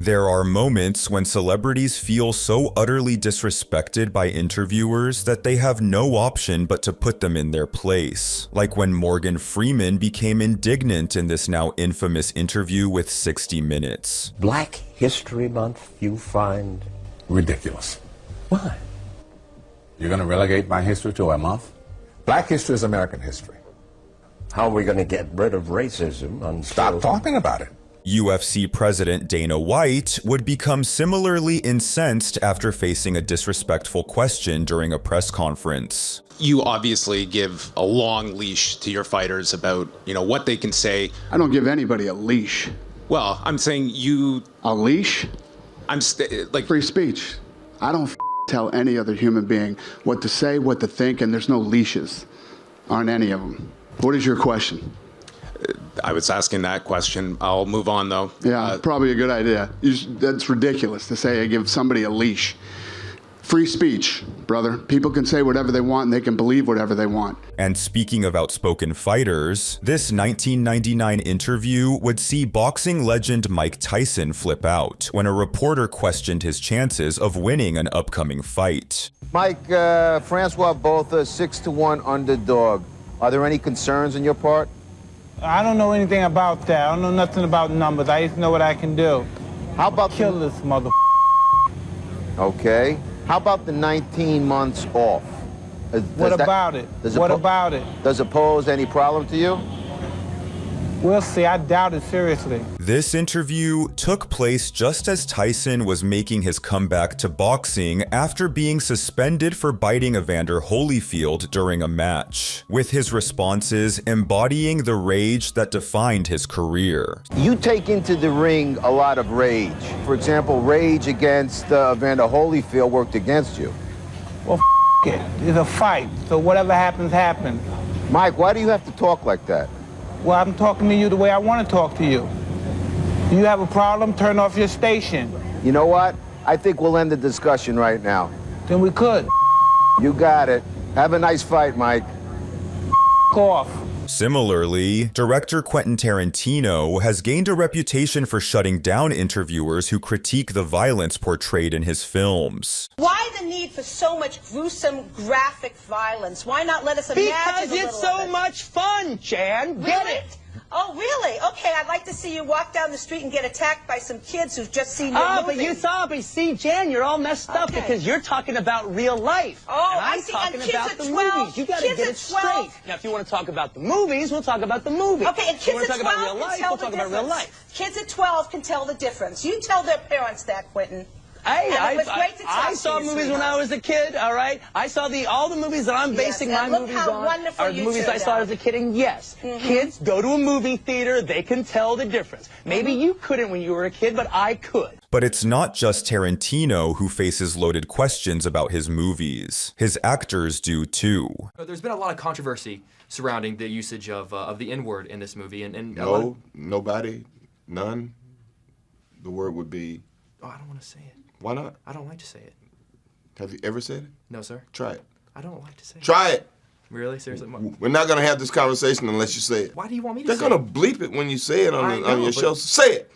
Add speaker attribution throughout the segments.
Speaker 1: There are moments when celebrities feel so utterly disrespected by interviewers that they have no option but to put them in their place. Like when Morgan Freeman became indignant in this now infamous interview with 60 Minutes.
Speaker 2: Black History Month you find ridiculous. Why?
Speaker 3: You're going to relegate my history to a month?
Speaker 2: Black history is American history. How are we going to get rid of racism until...
Speaker 3: Stop talking about it.
Speaker 1: UFC President Dana White would become similarly incensed after facing a disrespectful question during a press conference.
Speaker 4: You obviously give a long leash to your fighters about, what they can say.
Speaker 5: I don't give anybody a leash.
Speaker 4: Well, I'm saying you...
Speaker 5: A leash?
Speaker 4: I'm like...
Speaker 5: Free speech. I don't tell any other human being what to say, what to think, and there's no leashes on any of them. What is your question?
Speaker 4: I was asking that question. I'll move on, though.
Speaker 5: Yeah, probably a good idea. That's ridiculous to say I give somebody a leash. Free speech, brother. People can say whatever they want and they can believe whatever they want.
Speaker 1: And speaking of outspoken fighters, this 1999 interview would see boxing legend Mike Tyson flip out when a reporter questioned his chances of winning an upcoming fight.
Speaker 6: Mike, Francois both a 6-1 underdog. Are there any concerns on your part?
Speaker 7: I don't know anything about that. I don't know nothing about numbers. I just know what I can do.
Speaker 6: How about
Speaker 7: kill this mother?
Speaker 6: Okay. How about the 19 months off?
Speaker 7: What about it? What about it?
Speaker 6: Does it pose any problem to you?
Speaker 7: We'll see. I doubt it seriously.
Speaker 1: This interview took place just as Tyson was making his comeback to boxing after being suspended for biting Evander Holyfield during a match, with his responses embodying the rage that defined his career.
Speaker 6: You take into the ring a lot of rage. For example, rage against Evander Holyfield worked against you.
Speaker 7: Well, it. It's a fight, so whatever happens, happens.
Speaker 6: Mike, why do you have to talk like that?
Speaker 7: Well, I'm talking to you the way I want to talk to you. You have a problem, turn off your station.
Speaker 6: You know what? I think we'll end the discussion right now.
Speaker 7: Then we could.
Speaker 6: You got it. Have a nice fight, Mike.
Speaker 7: Off.
Speaker 1: Similarly, director Quentin Tarantino has gained a reputation for shutting down interviewers who critique the violence portrayed in his films.
Speaker 8: Why the need for so much gruesome, graphic violence? Why not let us imagine
Speaker 9: Because it's so much fun, Jan. Get it?
Speaker 8: Oh, really? Okay, I'd like to see you walk down the street and get attacked by some kids who've just seen your movie.
Speaker 9: But see, Jan, you're all messed up because you're talking about real life.
Speaker 8: Oh,
Speaker 9: and I'm
Speaker 8: I see.
Speaker 9: talking
Speaker 8: And
Speaker 9: about
Speaker 8: kids
Speaker 9: the
Speaker 8: at 12,
Speaker 9: movies. You got to get it straight. Now, if you want to talk about the movies, we'll talk about the movies.
Speaker 8: Okay, and
Speaker 9: if you want
Speaker 8: kids
Speaker 9: to
Speaker 8: at
Speaker 9: talk
Speaker 8: 12
Speaker 9: about real life, we'll talk about real life.
Speaker 8: Kids at 12 can tell the difference. You tell their parents that, Quentin.
Speaker 9: Hey,
Speaker 8: I
Speaker 9: saw movies when I was a kid, all right? I saw all the movies that I'm basing my movies on are the movies I saw as a kid, and yes, kids go to a movie theater, they can tell the difference. Maybe you couldn't when you were a kid, but I could.
Speaker 1: But it's not just Tarantino who faces loaded questions about his movies. His actors do too.
Speaker 10: There's been a lot of controversy surrounding the usage of the N-word in this movie, and
Speaker 11: no, nobody, none. The word would be...
Speaker 10: Oh, I don't want to say it.
Speaker 11: Why not?
Speaker 10: I don't like to say it.
Speaker 11: Have you ever said it?
Speaker 10: No, sir.
Speaker 11: Try it.
Speaker 10: I don't like to say it.
Speaker 11: Try it.
Speaker 10: Really? Seriously?
Speaker 11: We're not going to have this conversation unless you say it.
Speaker 10: Why do you want me to say it?
Speaker 11: They're going to bleep it when you say it on your show. Say it.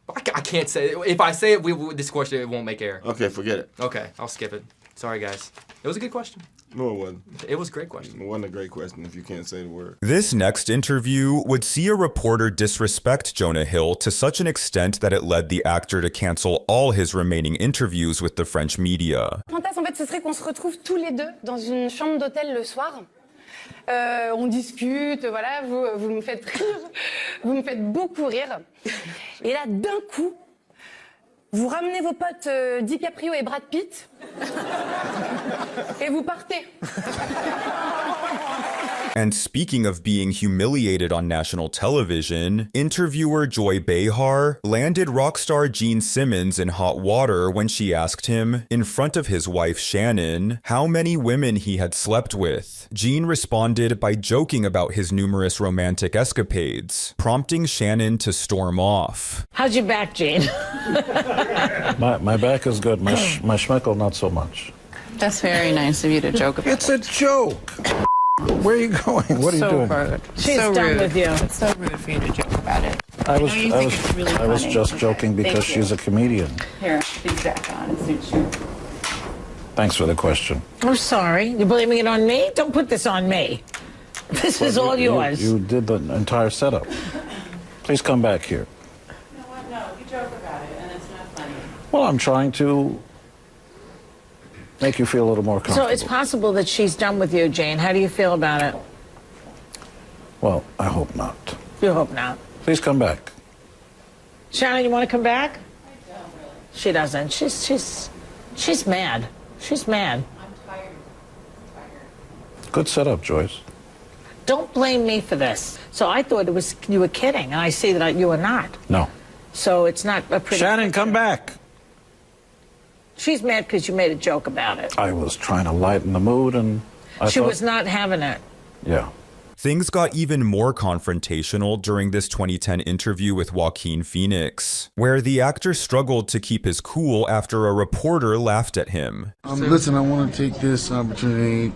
Speaker 10: I can't say it. If I say it, this question it won't make air.
Speaker 11: Okay, forget it.
Speaker 10: Okay, I'll skip it. Sorry, guys. It was a good question.
Speaker 11: No, it wasn't.
Speaker 10: It was a great question.
Speaker 11: It wasn't a great question if you can't say the word.
Speaker 1: This next interview would see a reporter disrespect Jonah Hill to such an extent that it led the actor to cancel all his remaining interviews with the French media.
Speaker 12: Fantasme, en fait, ce serait qu'on se retrouve tous les deux dans une chambre d'hôtel le soir. On discute, voilà, vous me faites rire, vous me faites beaucoup rire. Et là, d'un coup, vous ramenez vos potes DiCaprio et Brad Pitt et vous partez.
Speaker 1: And speaking of being humiliated on national television, interviewer Joy Behar landed rock star Gene Simmons in hot water when she asked him, in front of his wife Shannon, how many women he had slept with. Gene responded by joking about his numerous romantic escapades, prompting Shannon to storm off.
Speaker 13: How's your back, Gene?
Speaker 14: my back is good. My schmeckle, not so much.
Speaker 15: That's very nice of you to joke about.
Speaker 14: It's a joke. Where are you going? What are you doing?
Speaker 13: Rude. She's done with you. It's so rude for you to joke about it.
Speaker 14: I was,
Speaker 15: know you think it's really
Speaker 14: I was
Speaker 15: funny.
Speaker 14: just joking because
Speaker 15: Thank you.
Speaker 14: she's a comedian.
Speaker 15: Here, these back on. It suits you.
Speaker 14: Thanks for the question.
Speaker 13: I'm sorry. You're blaming it on me? Don't put this on me. This is all yours.
Speaker 14: You did the entire setup. Please come back here.
Speaker 15: You know what? No, you joke about it, and it's not funny.
Speaker 14: Well, I'm trying to make you feel a little more comfortable.
Speaker 13: So it's possible that she's done with you, Jane. How do you feel about it?
Speaker 14: Well, I hope not.
Speaker 13: You hope not.
Speaker 14: Please come back.
Speaker 13: Shannon, you want to come back? I don't really. She doesn't. She's mad. She's mad.
Speaker 15: I'm tired.
Speaker 14: Good setup, Joyce.
Speaker 13: Don't blame me for this. So I thought it was you were kidding, and I see that you were not.
Speaker 14: No.
Speaker 13: So it's not a pretty...
Speaker 14: Shannon, come back.
Speaker 13: She's mad because you made a joke about it.
Speaker 14: I was trying to lighten the mood, and
Speaker 13: She was not having it.
Speaker 14: Yeah.
Speaker 1: Things got even more confrontational during this 2010 interview with Joaquin Phoenix, where the actor struggled to keep his cool after a reporter laughed at him.
Speaker 16: Listen, I want to take this opportunity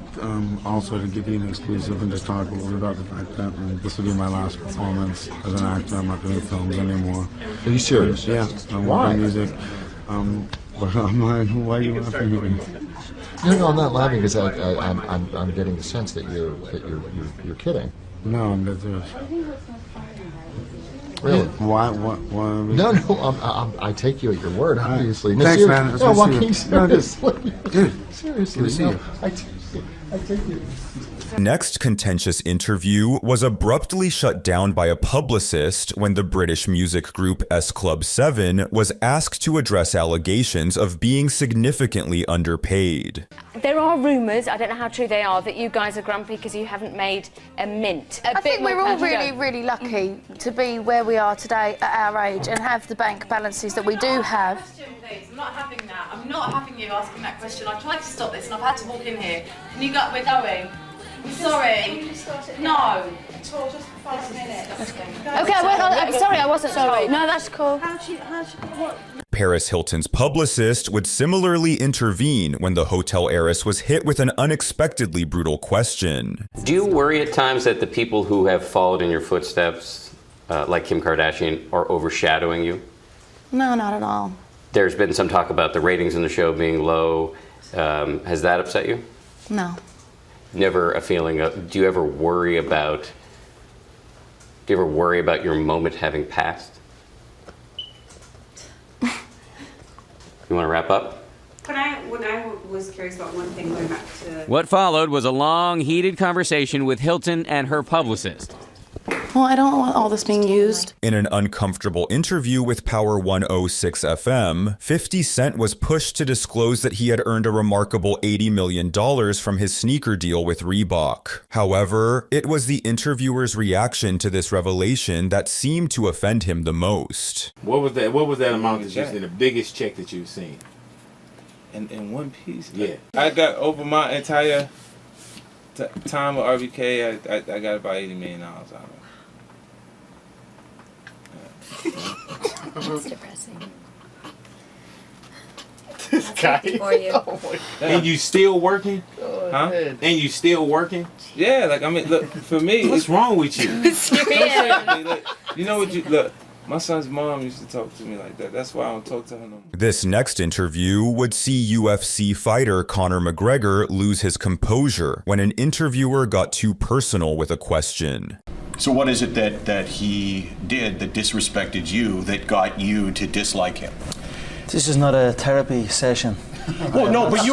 Speaker 16: also to give you an exclusive and just talk a little bit about the fact that this will be my last performance as an actor. I'm not doing films anymore.
Speaker 2: Are you serious?
Speaker 16: Yeah. I'm working music. But I'm like, why are you laughing at me?
Speaker 2: No, I'm not laughing because I'm getting the sense that you're kidding.
Speaker 16: No, I'm dead serious.
Speaker 2: Really?
Speaker 16: Why?
Speaker 2: No, I take you at your word, obviously. No,
Speaker 16: Thanks, man.
Speaker 2: No, Joaquin,
Speaker 16: Seriously. Dude,
Speaker 2: seriously.
Speaker 16: good to see you.
Speaker 2: I take you.
Speaker 1: Next contentious interview was abruptly shut down by a publicist when the British music group S Club 7 was asked to address allegations of being significantly underpaid.
Speaker 17: There are rumours, I don't know how true they are, that you guys are grumpy because you haven't made a mint.
Speaker 18: I think we're all really lucky to be where we are today at our age and have the bank balances that we do have.
Speaker 15: I'm not having that. I'm not having you asking that question. I tried to stop this and I've had to walk in here. Can you go? We're going. I'm sorry. No. Just 5 minutes.
Speaker 18: Okay, I'm sorry, I wasn't sorry. No, that's cool.
Speaker 15: What?
Speaker 1: Paris Hilton's publicist would similarly intervene when the hotel heiress was hit with an unexpectedly brutal question.
Speaker 19: Do you worry at times that the people who have followed in your footsteps, like Kim Kardashian, are overshadowing you?
Speaker 18: No, not at all.
Speaker 19: There's been some talk about the ratings in the show being low. Has that upset you?
Speaker 18: No.
Speaker 19: Never a feeling of, do you ever worry about your moment having passed? You want to wrap up?
Speaker 20: When I was curious about one thing going back to...
Speaker 21: What followed was a long, heated conversation with Hilton and her publicist.
Speaker 18: Well, I don't want all this being used.
Speaker 1: In an uncomfortable interview with Power 106 FM, 50 Cent was pushed to disclose that he had earned a remarkable $80 million from his sneaker deal with Reebok. However, it was the interviewer's reaction to this revelation that seemed to offend him the most.
Speaker 22: What was that amount that you've seen, the biggest check that you've seen?
Speaker 23: In one piece?
Speaker 22: Yeah.
Speaker 23: I got over my entire time with RBK, I got about $80 million out of it.
Speaker 17: That's depressing.
Speaker 22: This guy.
Speaker 17: For you.
Speaker 22: Oh my God. And you still working? Huh? Man. And you still working?
Speaker 23: Yeah, like, I mean, look, for me...
Speaker 22: What's wrong with you?
Speaker 23: Look, you know what you... Look, my son's mom used to talk to me like that. That's why I don't talk to her no more.
Speaker 1: This next interview would see UFC fighter Conor McGregor lose his composure when an interviewer got too personal with a question.
Speaker 24: So what is it that he did that disrespected you that got you to dislike him?
Speaker 25: This is not a therapy session.
Speaker 24: Well, no, but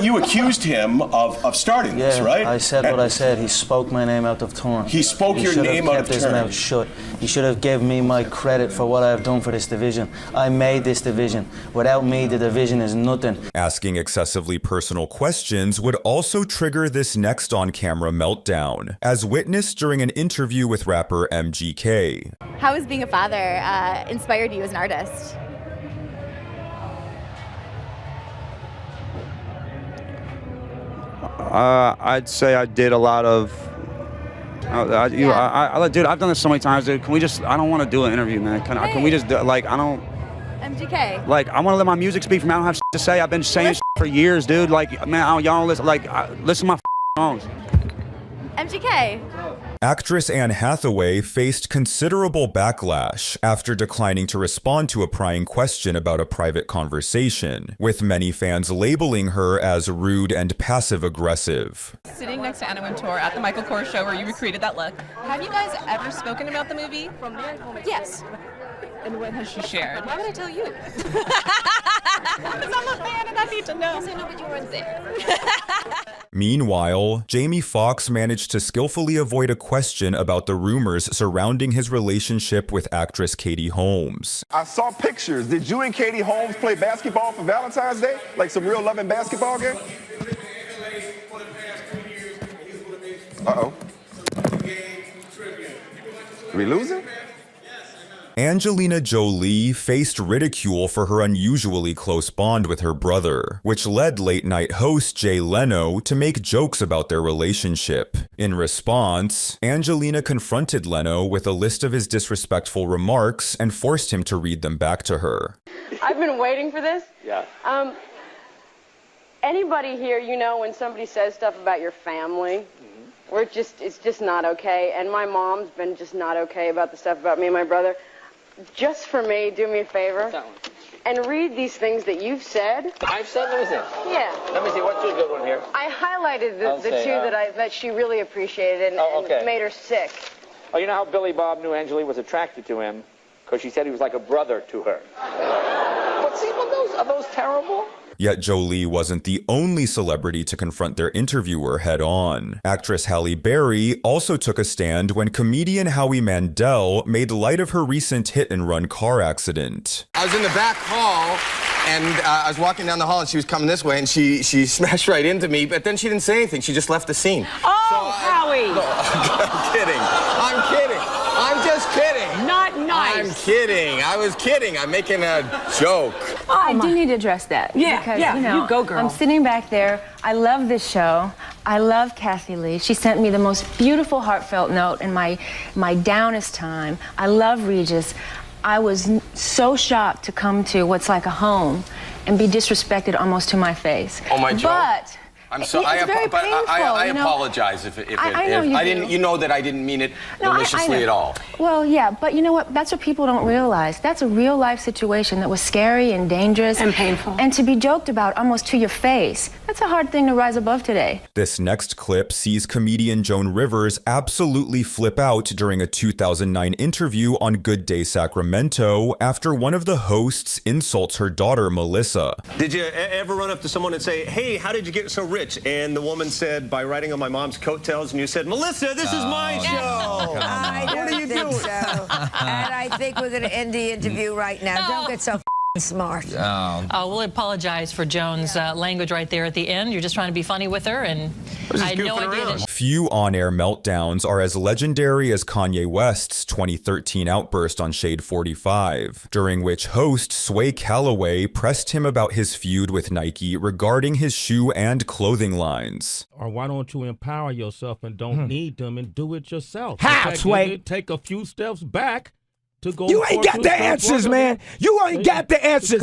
Speaker 24: you accused him of starting this, right?
Speaker 25: I said what I said. He spoke my name out of turn.
Speaker 24: He spoke your name out of turn.
Speaker 25: He should have kept his mouth shut. He should have given me my credit for what I have done for this division. I made this division. Without me, the division is nothing.
Speaker 1: Asking excessively personal questions would also trigger this next on-camera meltdown, as witnessed during an interview with rapper MGK.
Speaker 26: How has being a father inspired you as an artist?
Speaker 27: I'd say I did a lot of. Dude, I've done this so many times, dude. Can we just? I don't want to do an interview, man. Can we just? I don't.
Speaker 26: MGK.
Speaker 27: Like, I want to let my music speak for me. I don't have shit to say. I've been saying shit for years, dude. Like, man, y'all don't listen. Like, listen to my songs.
Speaker 26: MGK.
Speaker 1: Actress Anne Hathaway faced considerable backlash after declining to respond to a prying question about a private conversation, with many fans labeling her as rude and passive-aggressive.
Speaker 3: Sitting next to Anna Wintour at the Michael Kors show where you recreated that look, have you guys ever spoken about the movie? Yes. And what has she shared? Why would I tell you? Because I'm a fan and I need to know. I know, but you weren't there.
Speaker 1: Meanwhile, Jamie Foxx managed to skillfully avoid a question about the rumors surrounding his relationship with actress Katie Holmes.
Speaker 4: I saw pictures. Did you and Katie Holmes play basketball for Valentine's Day? Like some real loving basketball game? Uh-oh. Are we losing?
Speaker 1: Angelina Jolie faced ridicule for her unusually close bond with her brother, which led late-night host Jay Leno to make jokes about their relationship. In response, Angelina confronted Leno with a list of his disrespectful remarks and forced him to read them back to her.
Speaker 5: I've been waiting for this.
Speaker 4: Yeah.
Speaker 5: Anybody here, you know, when somebody says stuff about your family, it's just not okay. And my mom's been just not okay about the stuff about me and my brother. Just for me, do me a favor and read these things that you've said.
Speaker 6: I've said? Let me see.
Speaker 5: Yeah.
Speaker 6: Let me see. What's your good one here?
Speaker 5: I highlighted the two that she really appreciated and made her sick.
Speaker 6: Oh, you know how Billy Bob knew Angelina was attracted to him? Because she said he was like a brother to her. But see, are those terrible?
Speaker 1: Yet Jolie wasn't the only celebrity to confront their interviewer head-on. Actress Halle Berry also took a stand when comedian Howie Mandel made light of her recent hit-and-run car accident.
Speaker 7: I was in the back hall, and I was walking down the hall, and she was coming this way, and she smashed right into me, but then she didn't say anything. She just left the scene.
Speaker 13: Oh, Howie!
Speaker 7: No, I'm kidding. I'm kidding. I'm just kidding.
Speaker 13: Not nice.
Speaker 7: I'm kidding. I was kidding. I'm making a joke.
Speaker 8: Oh, I do need to address that.
Speaker 13: Yeah,
Speaker 8: because,
Speaker 13: yeah,
Speaker 8: you know,
Speaker 13: you go, girl.
Speaker 8: I'm sitting back there. I love this show. I love Kathy Lee. She sent me the most beautiful, heartfelt note in my downest time. I love Regis. I was so shocked to come to what's like a home and be disrespected almost to my face.
Speaker 7: Oh, my joke.
Speaker 8: But
Speaker 7: I'm sorry.
Speaker 8: it's very painful,
Speaker 7: I
Speaker 8: you know?
Speaker 7: apologize if
Speaker 8: I know you
Speaker 7: I
Speaker 8: do.
Speaker 7: didn't. You know that I didn't mean it maliciously at all.
Speaker 8: Well, yeah, but you know what? That's what people don't realize. That's a real life situation that was scary and dangerous
Speaker 13: and painful.
Speaker 8: And to be joked about almost to your face, that's a hard thing to rise above today.
Speaker 1: This next clip sees comedian Joan Rivers absolutely flip out during a 2009 interview on Good Day Sacramento after one of the hosts insults her daughter, Melissa.
Speaker 9: Did you ever run up to someone and say, hey, how did you get so rich? And the woman said, by riding on my mom's coattails, and you said, Melissa, this is my show.
Speaker 28: What are you doing? So. And I think we're going to end the interview right now. Don't get so smart.
Speaker 29: We'll apologize for Joan's language right there at the end. You're just trying to be funny with her, and I had no idea that.
Speaker 1: Few on-air meltdowns are as legendary as Kanye West's 2013 outburst on Shade 45, during which host Sway Calloway pressed him about his feud with Nike regarding his shoe and clothing lines.
Speaker 30: Or why don't you empower yourself and don't need them and do it yourself?
Speaker 31: How, Sway?
Speaker 30: Take a few steps back.
Speaker 31: You ain't got the answers, man. You ain't got the answers.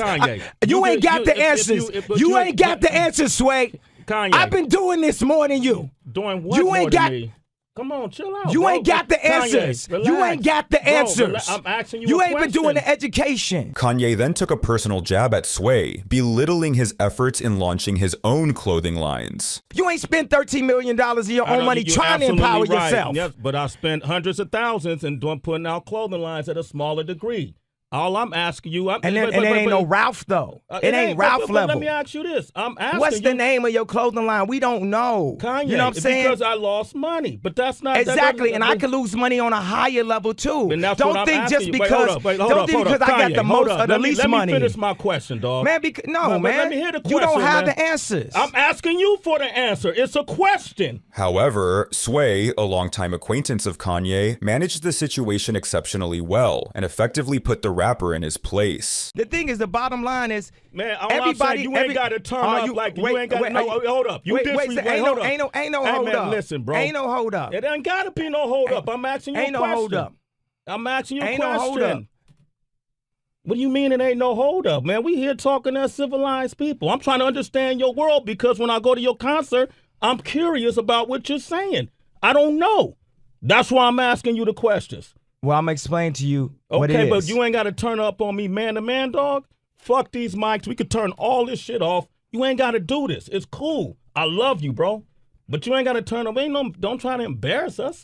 Speaker 31: You ain't got the answers. You ain't got the answers, Sway.
Speaker 30: Kanye.
Speaker 31: I've been doing this more than you.
Speaker 30: Doing what
Speaker 31: you ain't got.
Speaker 30: Me? Come on, chill out.
Speaker 31: You
Speaker 30: bro.
Speaker 31: ain't got the answers.
Speaker 30: Kanye,
Speaker 31: you ain't got the answers.
Speaker 30: I'm asking you.
Speaker 31: You
Speaker 30: a
Speaker 31: ain't
Speaker 30: question.
Speaker 31: been doing the education.
Speaker 1: Kanye then took a personal jab at Sway, belittling his efforts in launching his own clothing lines.
Speaker 31: You ain't spent $13 million of your own money trying to empower yourself.
Speaker 30: Yes, but I spent hundreds of thousands and putting out clothing lines at a smaller degree. All I'm asking you,
Speaker 31: it ain't no Ralph though. It ain't Ralph level.
Speaker 30: Let me ask you this: I'm asking
Speaker 31: what's the name of your clothing line? We don't know.
Speaker 30: Kanye,
Speaker 31: you know what I'm saying?
Speaker 30: Because I lost money, but that's not
Speaker 31: exactly. And I can lose money on a higher level too.
Speaker 30: Don't think just because.
Speaker 31: Don't think because I got the most or the least money.
Speaker 30: Let me finish my question, dog.
Speaker 31: Man, man.
Speaker 30: Let me hear the question.
Speaker 31: You don't have
Speaker 30: man.
Speaker 31: the answers.
Speaker 30: I'm asking you for the answer. It's a question.
Speaker 1: However, Sway, a longtime acquaintance of Kanye, managed the situation exceptionally well and effectively put the rapper in his place.
Speaker 31: The thing is, the bottom line is,
Speaker 30: man, everybody, you ain't got to turn up like you ain't got to know. Hold up, you
Speaker 31: ain't no hold up.
Speaker 30: Listen, bro,
Speaker 31: ain't no hold up.
Speaker 30: It ain't got to be no hold up. I'm asking you a question.
Speaker 31: Ain't no hold up.
Speaker 30: I'm asking you a
Speaker 31: question.
Speaker 30: No hold up. What do you mean it ain't no hold up, man? We here talking as civilized people. I'm trying to understand your world because when I go to your concert, I'm curious about what you're saying. I don't know. That's why I'm asking you the questions.
Speaker 31: Well, I'm explaining to you what it
Speaker 30: Okay,
Speaker 31: is.
Speaker 30: but you ain't got to turn up on me man to man, dog. Fuck these mics. We could turn all this shit off. You ain't got to do this. It's cool. I love you, bro. But you ain't got to turn up. Don't try to embarrass us.